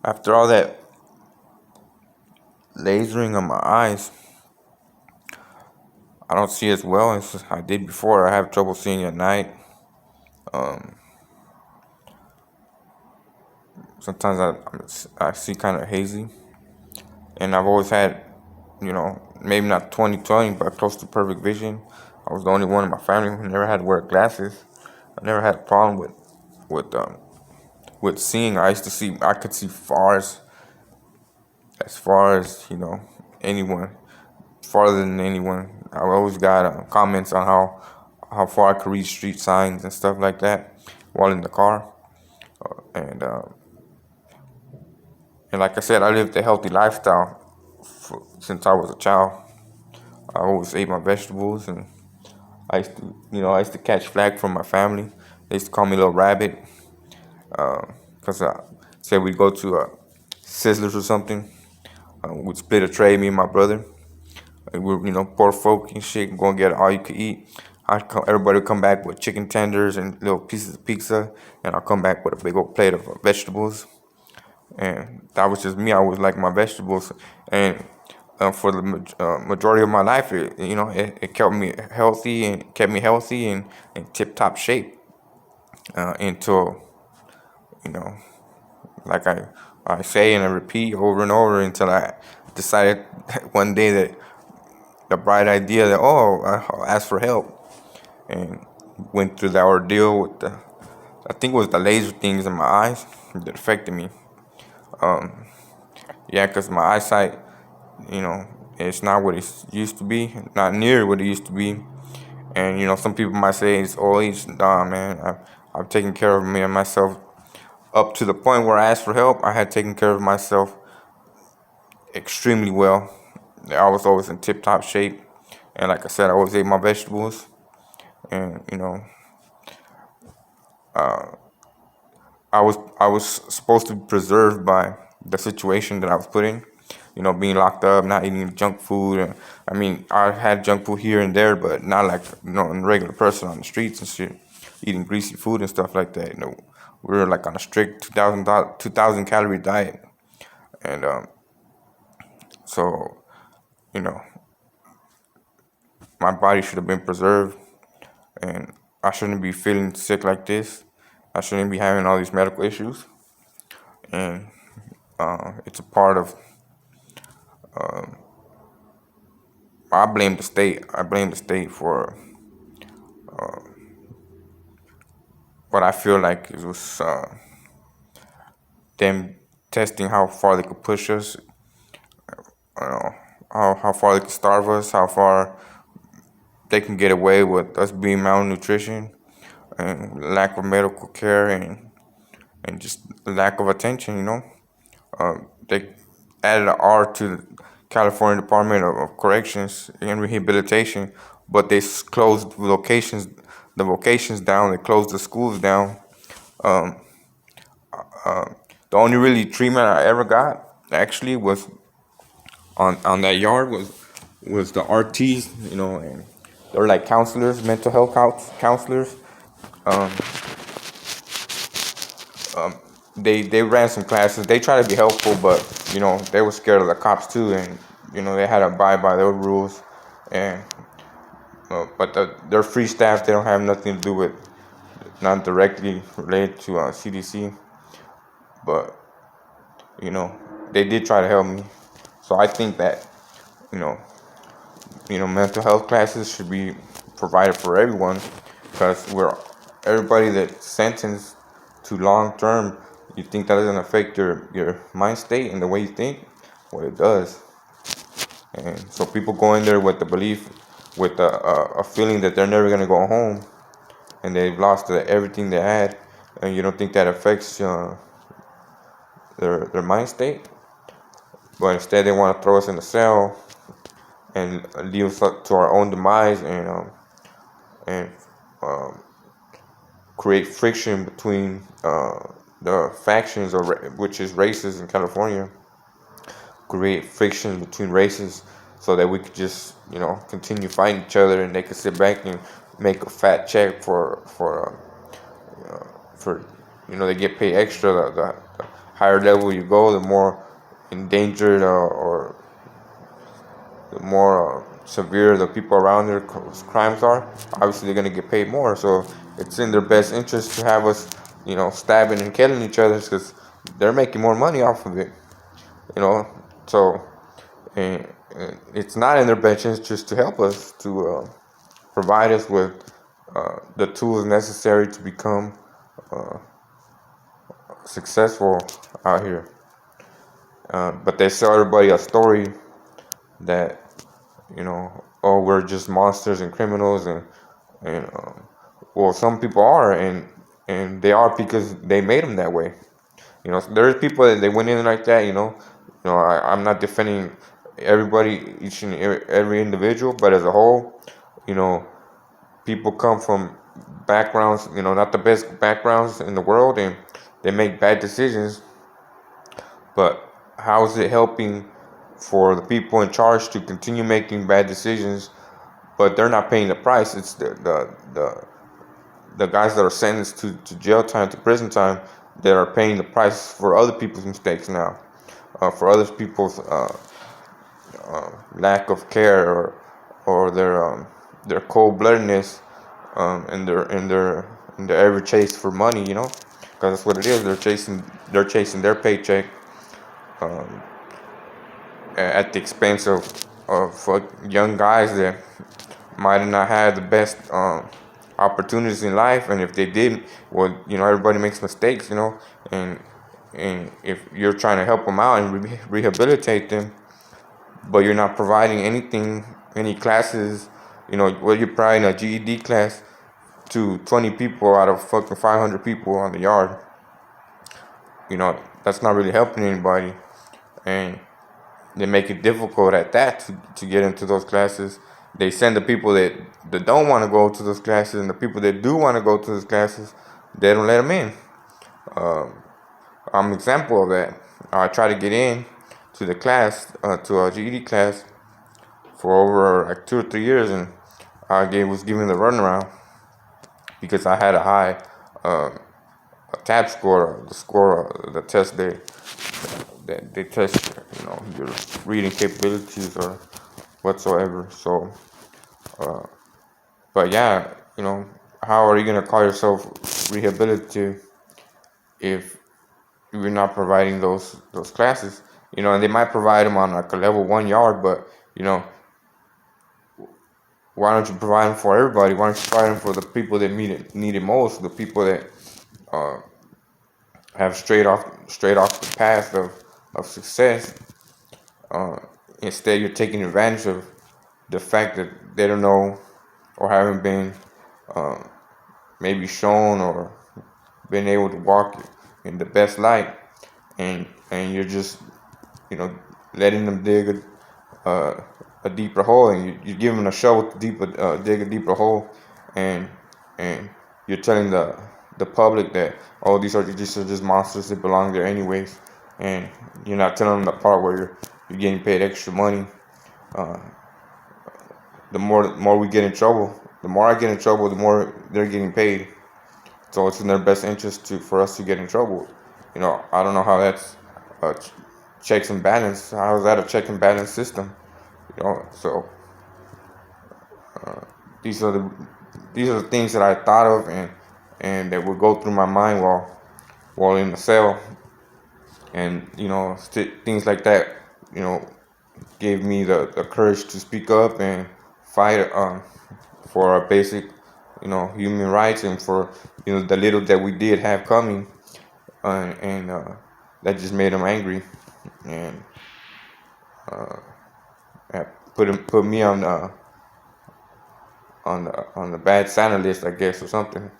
After all that lasering on my eyes, I don't see as well as I did before. I have trouble seeing at night. Um, Sometimes I see kind of hazy, and I've always had, maybe not 20/20, but close to perfect vision. I was the only one in my family who never had to wear glasses. I never had a problem with um with seeing. I could see far as anyone, farther than anyone. I always got comments on how far I could read street signs and stuff like that while in the car. And and like I said, I lived a healthy lifestyle since I was a child. I always ate my vegetables, and I used to catch flack from my family. They used to call me Little Rabbit, because said we'd go to Sizzlers or something. We'd split a tray, me and my brother. And we're, poor folk and shit, go and get all you could eat. Everybody would come back with chicken tenders and little pieces of pizza, and I'll come back with a big old plate of vegetables. And that was just me. I always liked my vegetables, and for the majority of my life, it kept me healthy and in tip top shape until you know, like I say and I repeat over and over until I decided one day that the bright idea that I'll ask for help, and went through that ordeal with I think it was the laser things in my eyes that affected me. Yeah, because my eyesight, it's not what it used to be, not near what it used to be. And some people might say it's old age. Nah, man, I've taken care of me and myself up to the point where I asked for help. I had taken care of myself extremely well. I was always in tip top shape, and like I said, I always ate my vegetables, and I was supposed to be preserved by the situation that I was put in. Being locked up, not eating junk food. I mean, I had junk food here and there, but not like a regular person on the streets and shit, eating greasy food and stuff like that. We were like on a strict 2,000 calorie diet, and so you know, my body should have been preserved, and I shouldn't be feeling sick like this. I shouldn't be having all these medical issues, and it's a part of. I blame the state. I blame the state for what I feel like it was them testing how far they could push us, how far they could starve us, how far they can get away with us being malnutrition and lack of medical care, and just lack of attention. They added an R to the California Department of Corrections and Rehabilitation, but they closed the vocations down. They closed the schools down. Um, the only really treatment I ever got actually was on that yard was the RTs, and they're like counselors, mental health counselors. Um, they ran some classes. They tried to be helpful, but they were scared of the cops too, and they had to abide by their rules. And but their free staff, they don't have nothing to do with, not directly related to CDC, but they did try to help me. So I think that you know mental health classes should be provided for everyone, because we're everybody that's sentenced to long term. You think that doesn't affect your mind state and the way you think? Well, it does. And so people go in there with the belief, with a feeling that they're never gonna go home, and they've lost everything they had. And you don't think that affects their mind state? But instead, they want to throw us in a cell and leave us up to our own demise, and um, create friction between the factions, which is races in California. Create friction between races so that we could just continue fighting each other, and they could sit back and make a fat check for they get paid extra. higher level you go, the more endangered or the more severe the people around their crimes are. Obviously, they're gonna get paid more. So it's in their best interest to have us, stabbing and killing each other because they're making more money off of it. You know, so it's not in their best interest to help us to provide us with the tools necessary to become successful out here. But they sell everybody a story that oh, we're just monsters and criminals, and well, some people are, and they are because they made them that way. There's people that they went in like that. I'm not defending everybody, each and every individual, but as a whole, you know, people come from backgrounds, not the best backgrounds in the world, and they make bad decisions. But how is it helping for the people in charge to continue making bad decisions, but they're not paying the price? It's the guys that are sentenced to jail time, to prison time, that are paying the price for other people's mistakes now, for other people's lack of care, or their cold-bloodedness, and their every chase for money, because that's what it is. They're chasing their paycheck, um, at the expense of young guys that might not have the best opportunities in life. And if they did, well, everybody makes mistakes, and if you're trying to help them out and rehabilitate them, but you're not providing anything, any classes, well, you're providing a GED class to 20 people out of fucking 500 people on the yard. That's not really helping anybody. And they make it difficult at that to get into those classes. They send the people that don't want to go to those classes, and the people that do want to go to those classes, they don't let them in. I'm an example of that. I tried to get in to the class, to a GED class, for over like 2 or 3 years, and I was given the runaround because I had a high a TAP score, the test they test, your reading capabilities or whatsoever. So, but yeah, how are you gonna call yourself rehabilitative if you're not providing those classes? And they might provide them on like a level 1 yard, but why don't you provide them for everybody? Why don't you provide them for the people that need it most, the people that uh, have straight off the path of success? Uh, Instead, you're taking advantage of the fact that they don't know or haven't been uh, maybe shown or been able to walk in the best light, and you're just you know letting them a deeper hole, and you give them a shovel to dig a deeper hole, and and you're telling the public that, oh, these are just monsters that belong there anyways, and you're not telling them the part where you're getting paid extra money. Uh, the more we get in trouble, the more I get in trouble, the more they're getting paid. So it's in their best interest for us to get in trouble. I don't know how that's checks and balance. How is that a check and balance system? So these are the these are the things that I thought of, and that would go through my mind while in the cell, and things like that. Gave me the courage to speak up and fight for our basic human rights, and for the little that we did have coming, and that just made them angry, and put me on the bad Santa list, I guess, or something.